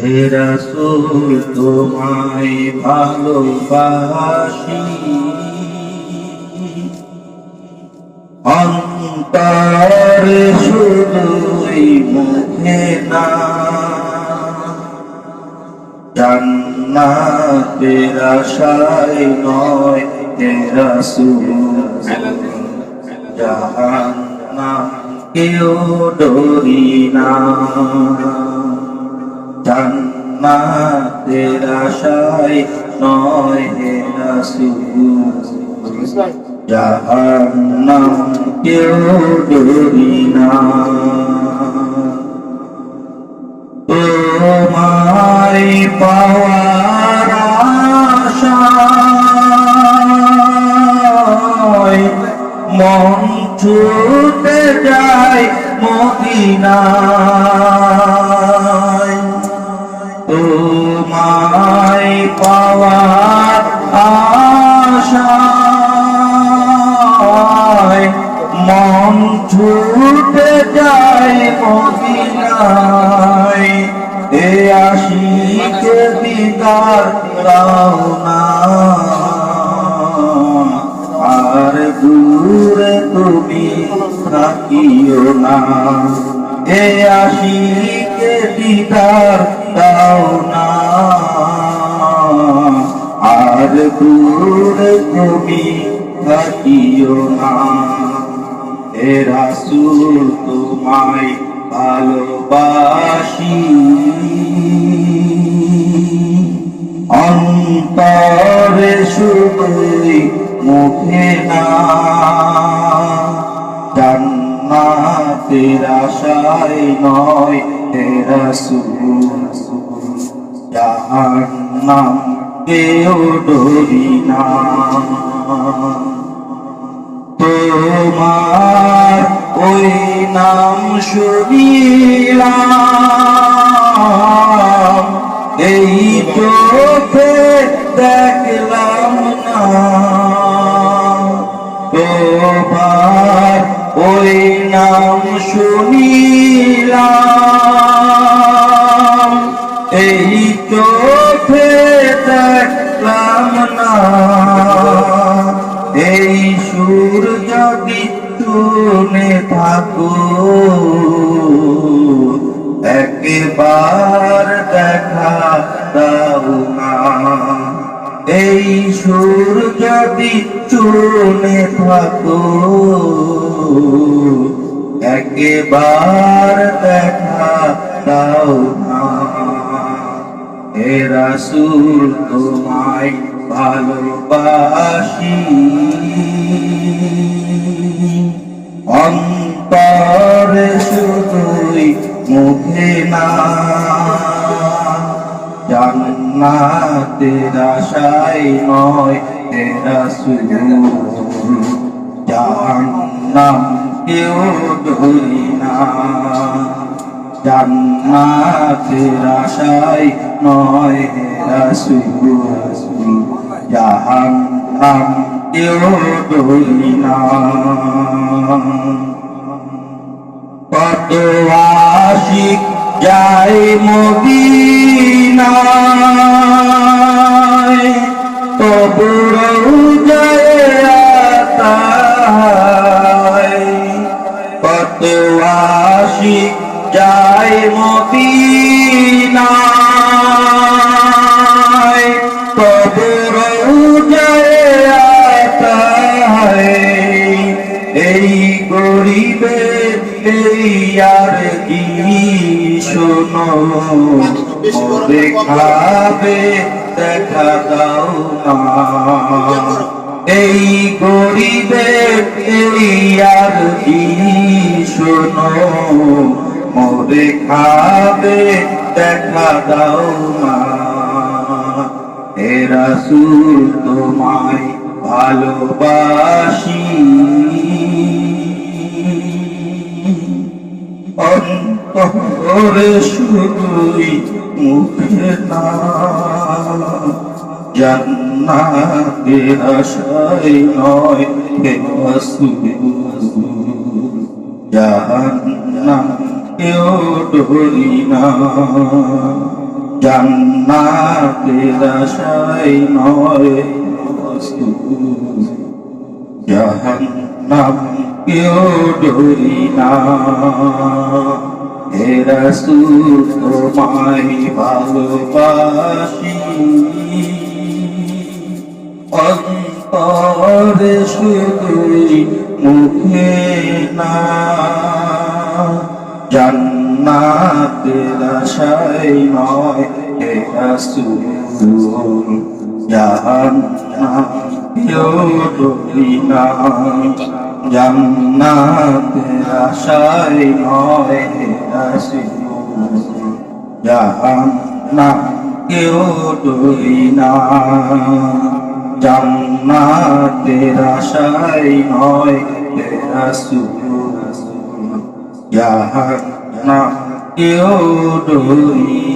হে রাসূল তোমায় ভালোবাসি, অন্তরে শুধুই মুখে না। জান্নাতের আশায় নয় হে রাসূল, জাহান্নাম কেউ ডরি না। জান্নাতের আশায় নয় হে রাসূল, জাহান্নাম কেউ ডরি না। তোমায় পাওয়ার আশায় মন ছুটে যায় মদিনায়। তোমায় পাওয়ার আশায় মন ছুটে যায় মদিনায়। এ আশিকে দিদার দাও না, আর দূরে তুমি থাকিও না। এ আশিকে দিদার দাও না, আর দূরে তুমি থাকিও না। হে রাসূল তোমায় ভালোবাসি, অন্তরে শুধুই মুখে না। জান্নাতের আশায় নয় হে রাসূল, জাহান্নাম কেউ ডরি না। তোমার ওই নাম শুনিলাম, এই চোখে দেখলাম না। তোমার ওই নাম শুনিলাম, এই চোখে দেখলাম না। এই সুর যদি শুনে থাকো, একবার দেখা দাও না। এই সুর যদি শুনে থাকো, একবার দেখা দাও না। হে রাসূল তোমায় ভালোবাসি, অন্তরে শুধুই মুখে না। জান্নাতের আশায় নয় হে রাসূল, জাহান্নাম কেউ ডরি না। জান্নাতের আশায় নয় হে রাসূল, জাহান্নাম কেউ ডরি না। কত আশিক যায় মদিনায়, তবু রওজায়ে আতায়। কত আশিক যায় মদিনায়, তবু রওজায়ে আতায়। এই গরিবের এই আর কি শোনো, মরে খাবে দেখা দাও না। এই গরিবের এই আর কি শোনো, মরে খাবে দেখা দাও না। হে রাসূল তোমায় ভালোবাসি, অন্তরে শুধুই মুখে না। জান্নাতের আশায় নয় হে রাসূল, জাহান্নাম কেউ ডরি না। জান্নাতের আশায় নয় রাসূল জাহান্নাম কেউ ডরি না হে রাসূল তোমায় ভালোবাসি অন্তরে শুধুই মুখে না জান্নাতের আশায় নয় হে রাসূল জাহান্নাম কেউ ডরি না জান্নাতের আশায় নয় হে রাসূল জাহান্নাম কেউ ডরি না জান্নাতের আশায় নয় হে রাসূল জাহান্নাম কেউ ডরি